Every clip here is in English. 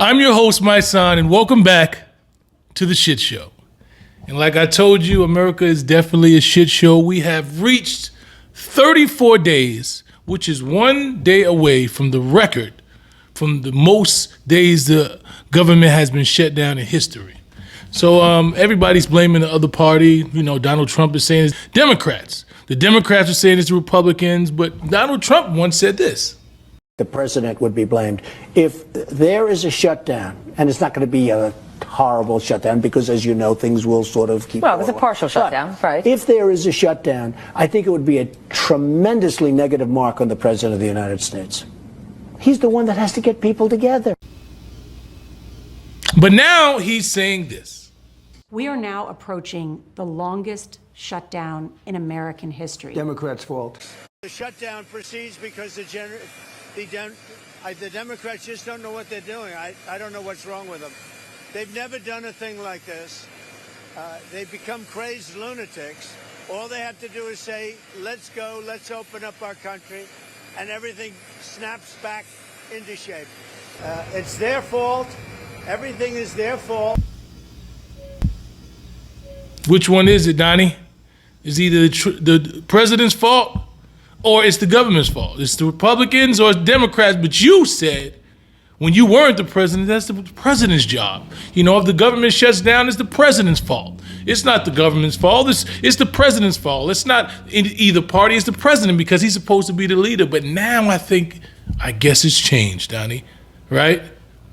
I'm your host, my son, and welcome back to the shit show. And like I told you, America is definitely a shit show. We have reached 34 days, which is one day away from the record, from the most days the government has been shut down in history. So everybody's blaming the other party. You know, Donald Trump is saying it's Democrats. The Democrats are saying it's the Republicans, but Donald Trump once said this. The president would be blamed. If there is a shutdown, and it's not going to be a horrible shutdown because, as you know, things will sort of keep Well, it's a partial shutdown, right? If there is a shutdown, I think it would be a tremendously negative mark on the president of the United States. He's the one that has to get people together. But now he's saying this. We are now approaching the longest shutdown in American history. Democrats' fault. The shutdown proceeds because the Democrats just don't know what they're doing. I don't know what's wrong with them. They've never done a thing like this. They've become crazed lunatics. All they have to do is say, let's go, let's open up our country, and everything snaps back into shape. It's their fault. Everything is their fault. Which one is it, Donnie? Is either the president's fault or it's the government's fault? It's the Republicans or it's Democrats, but you said when you weren't the president, that's the president's job. You know, if the government shuts down, it's the president's fault. It's not the government's fault. It's the president's fault. It's not either party. It's the president because he's supposed to be the leader. But now I guess it's changed, Donnie, right?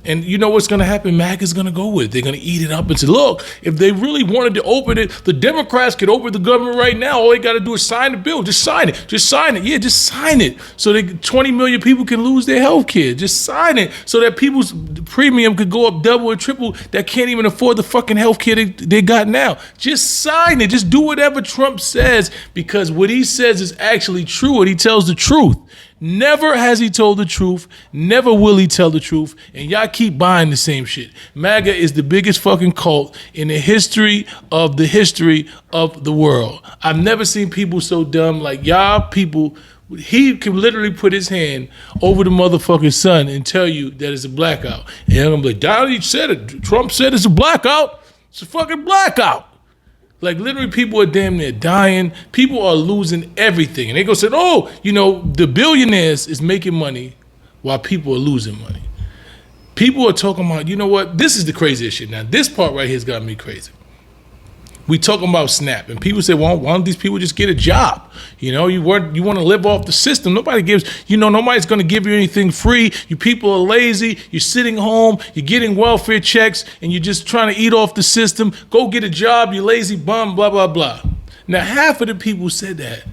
And you know what's going to happen? MAGA's going to go with it. They're going to eat it up and say, look, if they really wanted to open it, the Democrats could open the government right now. All they got to do is sign the bill. Just sign it. Just sign it. Yeah, just sign it. So that 20 million people can lose their health care. Just sign it so that people's premium could go up double and triple that can't even afford the fucking health care they got now. Just sign it. Just do whatever Trump says because what he says is actually true and he tells the truth. Never has he told the truth. Never will he tell the truth. And y'all keep buying the same shit. MAGA is the biggest fucking cult in the history of the world. I've never seen people so dumb like y'all people. He can literally put his hand over the motherfucking sun and tell you that it's a blackout. And I'm gonna be like, Donald said it. Trump said it's a blackout. It's a fucking blackout. Like literally people are damn near dying. People are losing everything. And they go say, oh, you know, the billionaires is making money while people are losing money. People are talking about, you know what? This is the craziest shit. Now, this part right here has got me crazy. We talking about SNAP, and people say, well, why don't these people just get a job? You know, you want to live off the system. Nobody's going to give you anything free. You people are lazy. You're sitting home. You're getting welfare checks, and you're just trying to eat off the system. Go get a job, you lazy bum, blah, blah, blah. Now, half of the people said that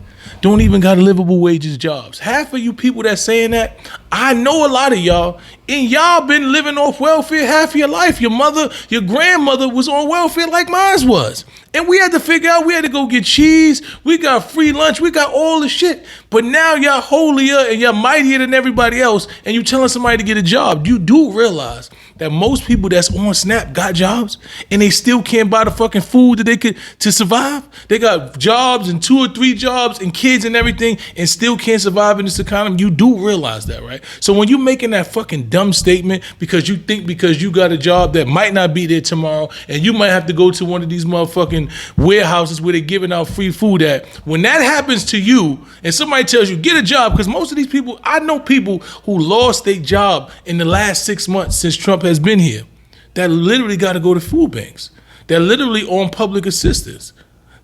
don't even got livable wages jobs. Half of you people that's saying that, I know a lot of y'all, and y'all been living off welfare half of your life. Your mother, your grandmother was on welfare like mine was. And we had to figure out, we had to go get cheese. We got free lunch. We got all the shit. But now y'all holier and y'all mightier than everybody else, and you telling somebody to get a job. You do realize that most people that's on SNAP got jobs, and they still can't buy the fucking food that they could to survive. They got jobs and 2 or 3 jobs and kids and everything, and still can't survive in this economy. You do realize that, right? So when you making that fucking dumb statement because you think because you got a job that might not be there tomorrow, and you might have to go to one of these motherfucking warehouses where they're giving out free food at, when that happens to you and somebody tells you get a job, because most of these people, I know people who lost their job in the last 6 months since Trump has been here that literally got to go to food banks, that literally on public assistance,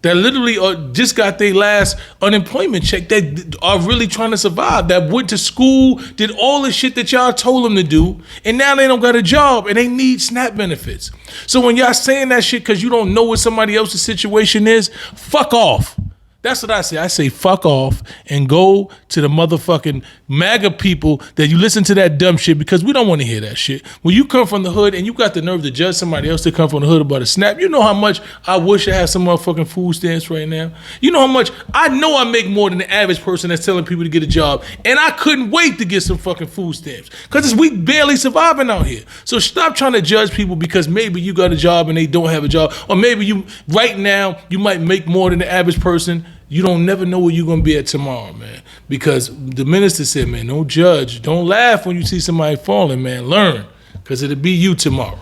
that literally just got their last unemployment check, that are really trying to survive, that went to school, did all the shit that y'all told them to do, and now they don't got a job and they need SNAP benefits. So when y'all saying that shit because you don't know what somebody else's situation is, fuck off. That's what I say. I say fuck off and go to the motherfucking MAGA people that you listen to that dumb shit, because we don't want to hear that shit. When you come from the hood and you got the nerve to judge somebody else that come from the hood about a SNAP, you know how much I wish I had some motherfucking food stamps right now? You know how much I know I make more than the average person that's telling people to get a job, and I couldn't wait to get some fucking food stamps because we barely surviving out here. So stop trying to judge people because maybe you got a job and they don't have a job, or maybe you right now you might make more than the average person. You don't never know where you're going to be at tomorrow, man. Because the minister said, man, don't judge. Don't laugh when you see somebody falling, man. Learn. because it'll be you tomorrow.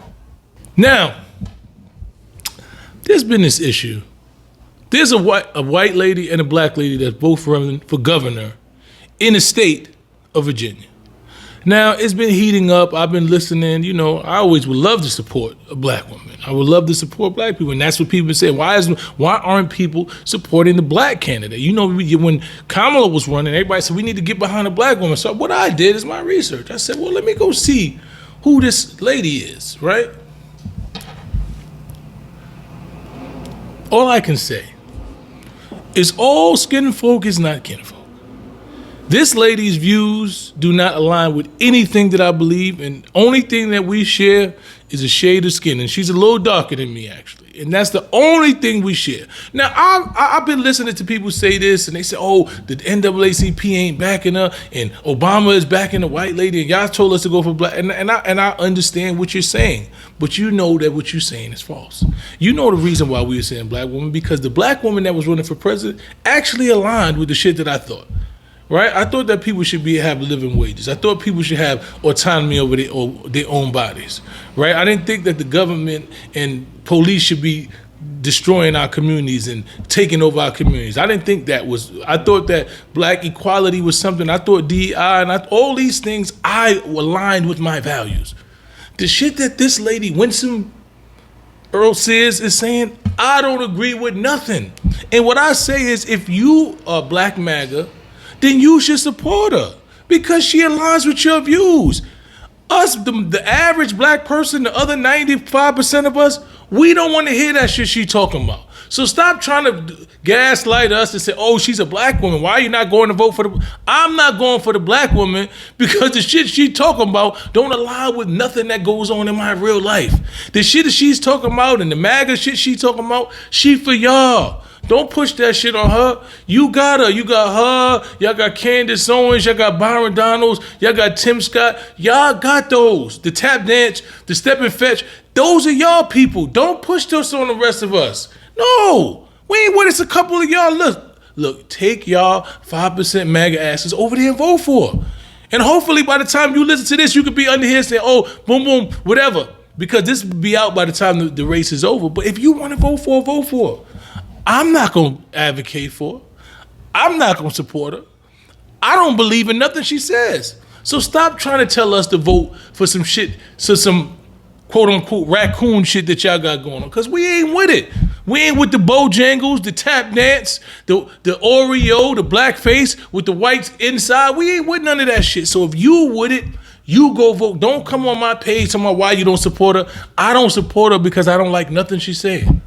Now, there's been this issue. There's a white lady and a black lady that's both running for governor in the state of Virginia. Now, it's been heating up. I've been listening. You know, I always would love to support a black woman. I would love to support black people. And that's what people say. Why aren't people supporting the black candidate? You know, when Kamala was running, everybody said we need to get behind a black woman. So what I did is my research. I said, well, let me go see who this lady is, right? All I can say is all skin folk is not kinfolk. This lady's views do not align with anything that I believe, and only thing that we share is a shade of skin, and she's a little darker than me, actually, and that's the only thing we share. Now, I've been listening to people say this, and they say, oh, the NAACP ain't backing her, and Obama is backing the white lady, and y'all told us to go for black, and I understand what you're saying, but you know that what you're saying is false. You know the reason why we were saying black woman, because the black woman that was running for president actually aligned with the shit that I thought. Right? I thought that people should have living wages. I thought people should have autonomy over their own bodies. Right? I didn't think that the government and police should be destroying our communities and taking over our communities. I didn't think that was. I thought that black equality was something. I thought DEI and all these things I aligned with my values. The shit that this lady Winsome Earl Sears is saying, I don't agree with nothing. And what I say is, if you are black MAGA, then you should support her because she aligns with your views. Us, the average black person, the other 95% of us, we don't want to hear that shit she talking about. So stop trying to gaslight us and say, oh, she's a black woman. Why are you not going to vote for the... I'm not going for the black woman because the shit she talking about don't align with nothing that goes on in my real life. The shit that she's talking about and the MAGA shit she talking about, she for y'all. Don't push that shit on her. You got her. You got her. Y'all got Candace Owens. Y'all got Byron Donalds. Y'all got Tim Scott. Y'all got those. The tap dance, the step and fetch. Those are y'all people. Don't push this on the rest of us. No. We ain't with us. A couple of y'all. Look, take y'all 5% MAGA asses over there and vote for her. And hopefully by the time you listen to this, you could be under here saying, oh, boom, boom, whatever. Because this will be out by the time the race is over. But if you want to vote for her, vote for her. I'm not going to advocate for her. I'm not going to support her. I don't believe in nothing she says. So stop trying to tell us to vote for some shit, so some quote-unquote raccoon shit that y'all got going on, because we ain't with it. We ain't with the Bojangles, the tap dance, the Oreo, the blackface with the whites inside. We ain't with none of that shit. So if you with it, you go vote. Don't come on my page talking about why you don't support her. I don't support her because I don't like nothing she's saying.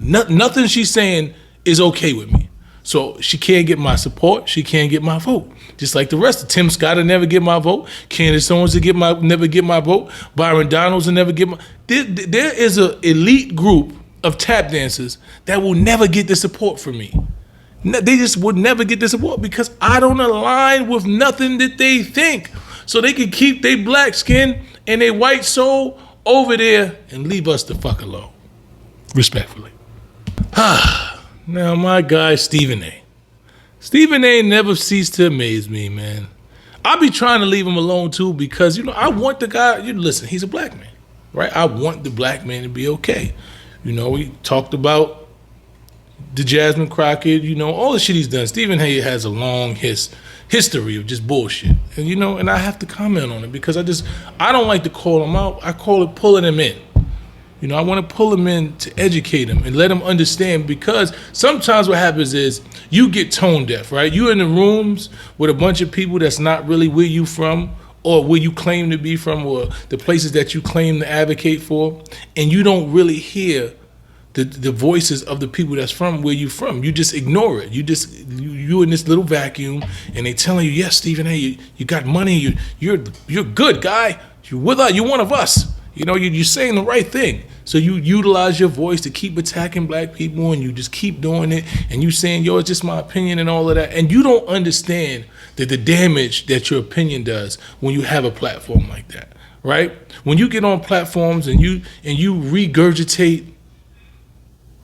Nothing she's saying is okay with me. So she can't get my support. She can't get my vote. Just like the rest of Tim Scott will never get my vote. Candace Owens will never get my vote. Byron Donalds will never get my... There is an elite group of tap dancers that will never get the support from me. They just would never get the support because I don't align with nothing that they think. So they can keep their black skin and their white soul over there and leave us the fuck alone. Respectfully. Now, my guy, Stephen A. Stephen A. never ceased to amaze me, man. I be trying to leave him alone, too, because, I want the guy, listen, he's a black man, right? I want the black man to be okay. We talked about the Jasmine Crockett, all the shit he's done. Stephen A. has a long history of just bullshit. And, and I have to comment on it because I don't like to call him out. I call it pulling him in. I want to pull him in to educate him and let him understand, because sometimes what happens is you get tone deaf, right? You're in the rooms with a bunch of people that's not really where you from or where you claim to be from or the places that you claim to advocate for, and you don't really hear the voices of the people that's from where you from. You just ignore it. You in this little vacuum, and they telling you, yes, Stephen A., you got money, you're good guy, you're with us, you're one of us. You're saying the right thing. So you utilize your voice to keep attacking black people, and you just keep doing it, and you saying, yo, it's just my opinion and all of that. And you don't understand the damage that your opinion does when you have a platform like that, right? When you get on platforms and you regurgitate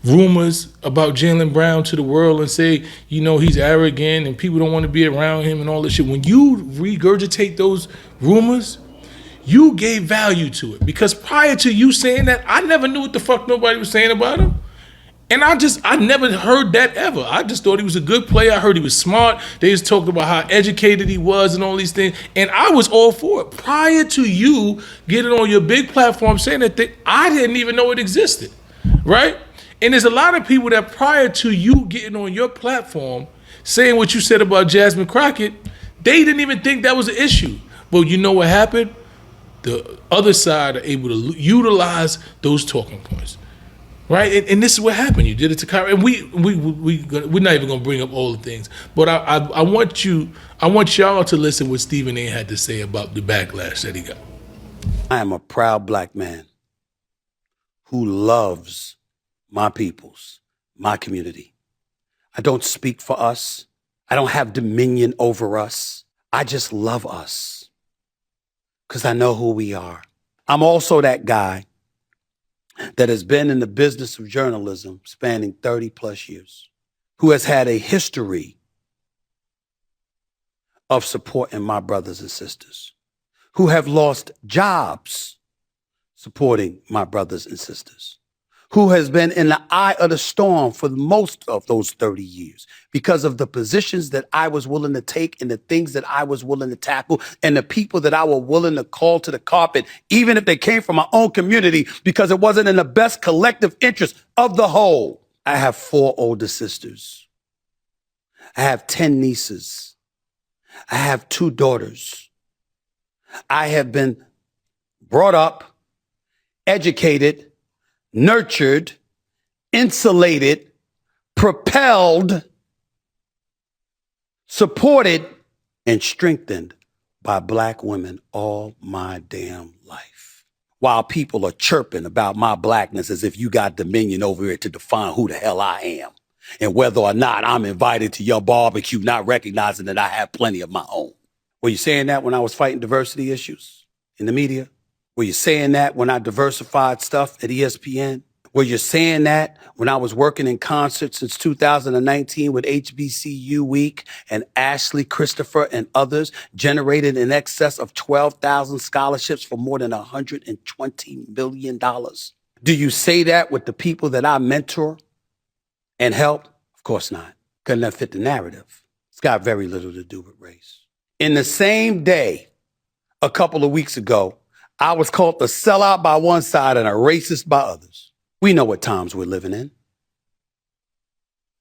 rumors about Jaylen Brown to the world and say, he's arrogant and people don't want to be around him and all this shit. When you regurgitate those rumors, you gave value to it. Because prior to you saying that, I never knew what the fuck nobody was saying about him. And I never heard that ever. I just thought he was a good player. I heard he was smart. They just talked about how educated he was and all these things. And I was all for it. Prior to you getting on your big platform saying that thing, I didn't even know it existed, right? And there's a lot of people that prior to you getting on your platform saying what you said about Jasmine Crockett, they didn't even think that was an issue. But you know what happened? The other side are able to utilize those talking points. Right, and this is what happened. You did it to Kyrie, and we're not even gonna bring up all the things. But I want y'all to listen what Stephen A. had to say about the backlash that he got. I am a proud black man who loves my peoples, my community. I don't speak for us. I don't have dominion over us. I just love us because I know who we are. I'm also that guy that has been in the business of journalism spanning 30 plus years, who has had a history of supporting my brothers and sisters, who have lost jobs supporting my brothers and sisters, who has been in the eye of the storm for most of those 30 years because of the positions that I was willing to take and the things that I was willing to tackle and the people that I was willing to call to the carpet, even if they came from my own community, because it wasn't in the best collective interest of the whole. I have 4 older sisters. I have 10 nieces. I have 2 daughters. I have been brought up, educated, nurtured, insulated, propelled, supported, and strengthened by black women all my damn life. While people are chirping about my blackness as if you got dominion over it to define who the hell I am and whether or not I'm invited to your barbecue, not recognizing that I have plenty of my own. Were you saying that when I was fighting diversity issues in the media? Were you saying that when I diversified stuff at ESPN? Were you saying that when I was working in concert since 2019 with HBCU Week and Ashley, Christopher, and others, generated in excess of 12,000 scholarships for more than $120 million? Do you say that with the people that I mentor and help? Of course not. Couldn't that fit the narrative? It's got very little to do with race. In the same day, a couple of weeks ago, I was called a sellout by one side and a racist by others. We know what times we're living in.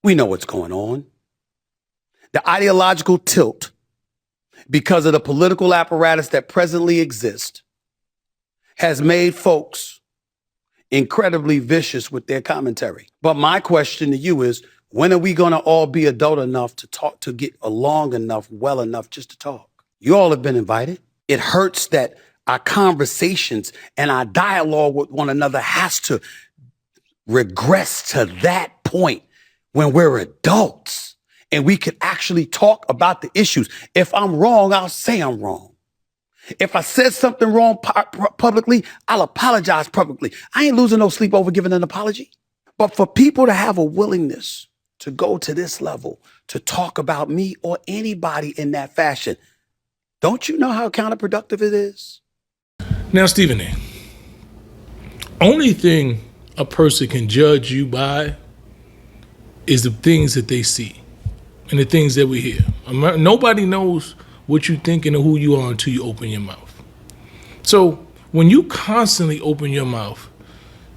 We know what's going on. The ideological tilt, because of the political apparatus that presently exists, has made folks incredibly vicious with their commentary. But my question to you is, when are we going to all be adult enough to talk, to get along enough, well enough just to talk? You all have been invited. It hurts that our conversations and our dialogue with one another has to regress to that point when we're adults and we can actually talk about the issues. If I'm wrong, I'll say I'm wrong. If I said something wrong publicly, I'll apologize publicly. I ain't losing no sleep over giving an apology. But for people to have a willingness to go to this level, to talk about me or anybody in that fashion, don't you know how counterproductive it is? Now, Stephen A., only thing a person can judge you by is the things that they see and the things that we hear. Nobody knows what you think and who you are until you open your mouth. So when you constantly open your mouth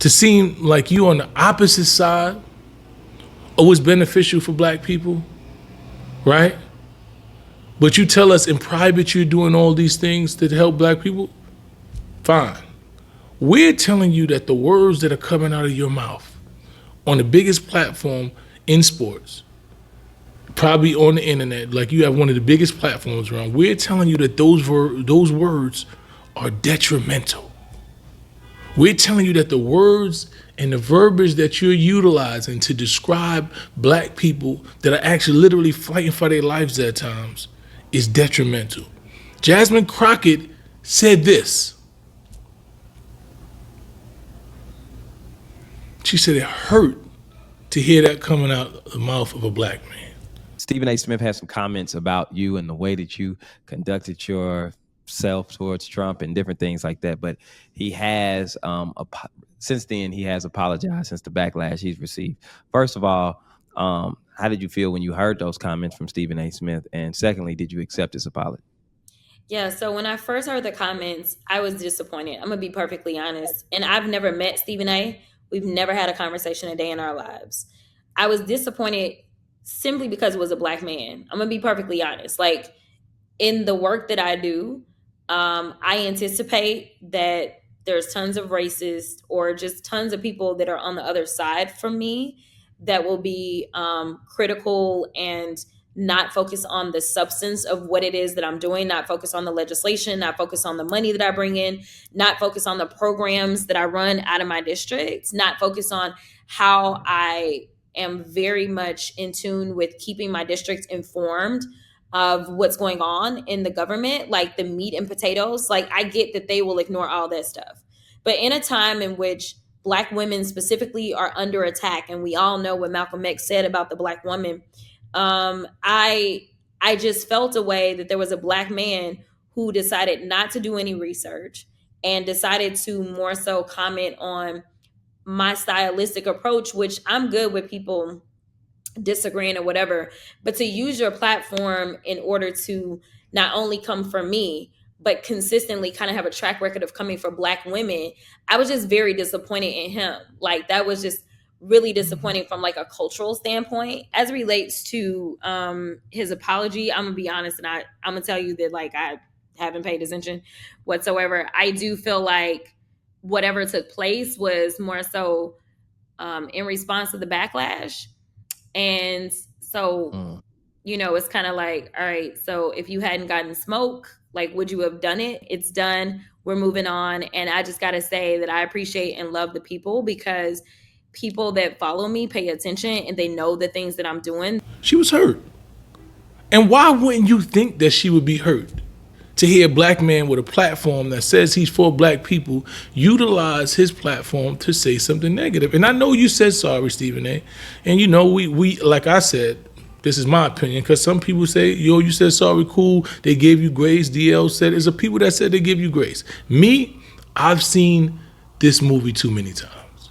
to seem like you on the opposite side of what's beneficial for black people, right? But you tell us in private you're doing all these things to help black people, fine. We're telling you that the words that are coming out of your mouth on the biggest platform in sports, probably on the internet, like you have one of the biggest platforms around, we're telling you that those words are detrimental. We're telling you that the words and the verbiage that you're utilizing to describe black people that are actually literally fighting for their lives at times is detrimental. Jasmine Crockett said this. She said it hurt to hear that coming out of the mouth of a black man. Stephen A. Smith had some comments about you and the way that you conducted yourself self towards Trump and different things like that. But he has, since then, he has apologized since the backlash he's received. First of all, how did you feel when you heard those comments from Stephen A. Smith? And secondly, did you accept his apology? Yeah, so when I first heard the comments, I was disappointed. I'm gonna be perfectly honest. And I've never met Stephen A. We've never had a conversation a day in our lives. I was disappointed simply because it was a Black man. I'm gonna be perfectly honest. Like, in the work that I do, I anticipate that there's tons of racists or just tons of people that are on the other side from me that will be critical and not focus on the substance of what it is that I'm doing, not focus on the legislation, not focus on the money that I bring in, not focus on the programs that I run out of my districts, not focus on how I am very much in tune with keeping my districts informed of what's going on in the government, like the meat and potatoes. Like, I get that they will ignore all that stuff. But in a time in which Black women specifically are under attack, and we all know what Malcolm X said about the Black woman, I just felt a way that there was a Black man who decided not to do any research and decided to more so comment on my stylistic approach, which I'm good with people disagreeing or whatever, but to use your platform in order to not only come for me, but consistently kind of have a track record of coming for Black women, I was just very disappointed in him. Like, that was just really disappointing from like a cultural standpoint. As it relates to his apology, I'm gonna be honest, and I'm gonna tell you that like I haven't paid attention whatsoever. I do feel like whatever took place was more so in response to the backlash. And so, you know, it's kind of like, all right, so if you hadn't gotten smoke, like, would you have done it? It's done. We're moving on. And I just got to say that I appreciate and love the people, because people that follow me pay attention and they know the things that I'm doing. She was hurt. And why wouldn't you think that she would be hurt? To hear a Black man with a platform that says he's for Black people utilize his platform to say something negative. And I know you said sorry, Stephen A. And you know, we like I said, this is my opinion, because some people say, yo, you said sorry, cool, they gave you grace. DL said, there's a people that said they give you grace. Me, I've seen this movie too many times.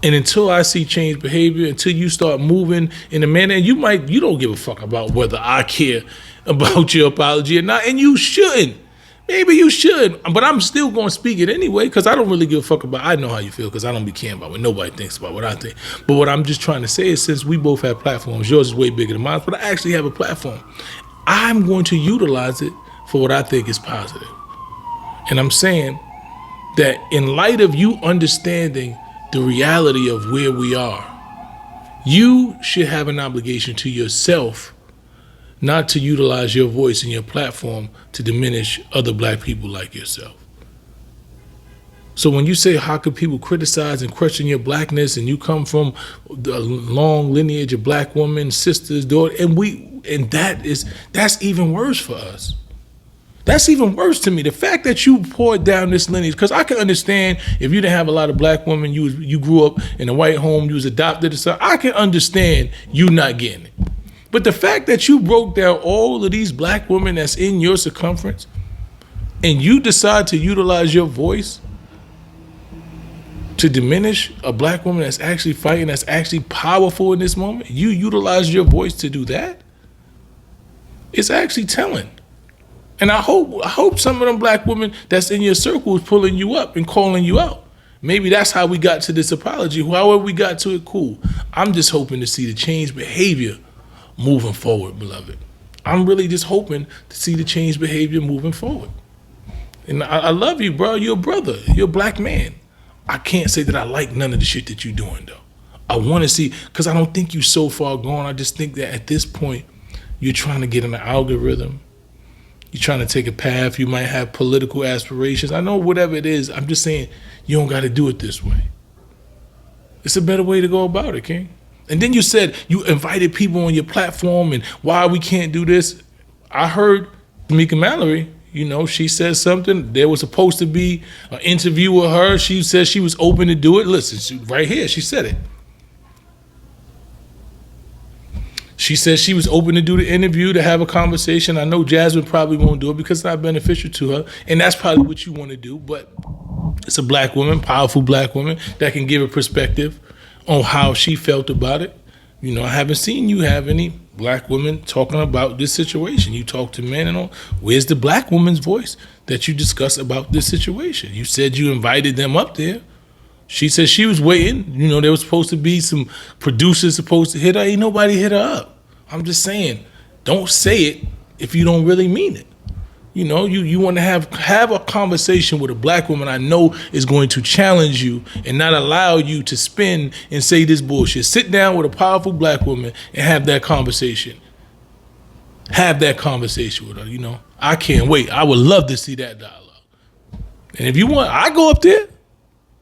And until I see changed behavior, until you start moving in a manner, and you don't give a fuck about whether I care about your apology or not, and you shouldn't. Maybe you should, but I'm still going to speak it anyway, because I don't really give a fuck about, I know how you feel, because I don't be caring about what nobody thinks about what I think. But what I'm just trying to say is, since we both have platforms, yours is way bigger than mine, but I actually have a platform, I'm going to utilize it for what I think is positive. And I'm saying that in light of you understanding the reality of where we are, you should have an obligation to yourself not to utilize your voice and your platform to diminish other Black people like yourself. So when you say, how could people criticize and question your Blackness, and you come from the long lineage of Black women, sisters, daughters, and that's even worse for us. That's even worse to me. The fact that you poured down this lineage, because I can understand if you didn't have a lot of Black women, you grew up in a white home, you was adopted or something, I can understand you not getting it. But the fact that you broke down all of these Black women that's in your circumference, and you decide to utilize your voice to diminish a Black woman that's actually fighting, that's actually powerful in this moment, you utilize your voice to do that, it's actually telling. And I hope some of them Black women that's in your circle is pulling you up and calling you out. Maybe that's how we got to this apology. However we got to it, cool. I'm just hoping to see the changed behavior moving forward, beloved. I'm really just hoping to see the changed behavior moving forward. And I love you, bro. You're a brother. You're a Black man. I can't say that I like none of the shit that you're doing, though. I want to see, because I don't think you're so far gone. I just think that at this point, you're trying to get in the algorithm. You're trying to take a path. You might have political aspirations. I know whatever it is. I'm just saying you don't got to do it this way. It's a better way to go about it, King. And then you said you invited people on your platform and why we can't do this. I heard Tamika Mallory, you know, she said something. There was supposed to be an interview with her. She said she was open to do it. Listen, right here, she said it. She said she was open to do the interview, to have a conversation. I know Jasmine probably won't do it because it's not beneficial to her, and that's probably what you want to do. But it's a black woman, powerful black woman, that can give a perspective on how she felt about it. You know, I haven't seen you have any black women talking about this situation. You talk to men and all. Where's the black woman's voice that you discuss about this situation? You said you invited them up there. She said she was waiting. You know, there was supposed to be some producers supposed to hit her. Ain't nobody hit her up. I'm just saying, don't say it if you don't really mean it. You know, you want to have a conversation with a black woman I know is going to challenge you and not allow you to spin and say this bullshit. Sit down with a powerful black woman and have that conversation. Have that conversation with her, you know. I can't wait. I would love to see that dialogue. And if you want, I go up there.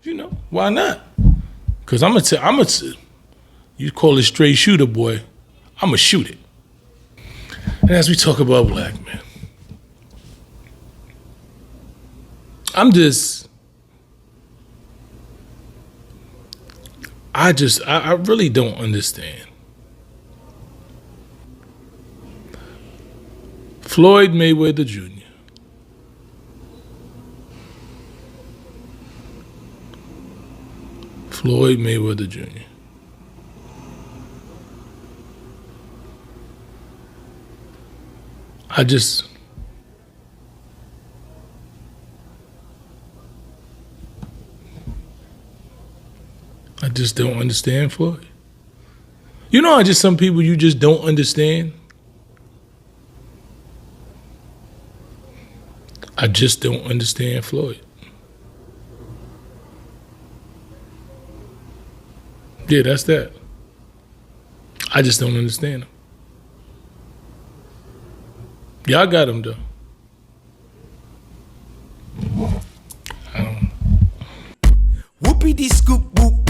You know, why not? Because I'm gonna you call it straight shooter, boy. I'm gonna shoot it. And as we talk about black men, I really don't understand. Floyd Mayweather Jr. Floyd Mayweather Jr. I just don't understand Floyd. You know how just some people you just don't understand? I just don't understand Floyd. Yeah, that's that. I just don't understand him. Y'all got him though. Whoopie dee scoop whoop.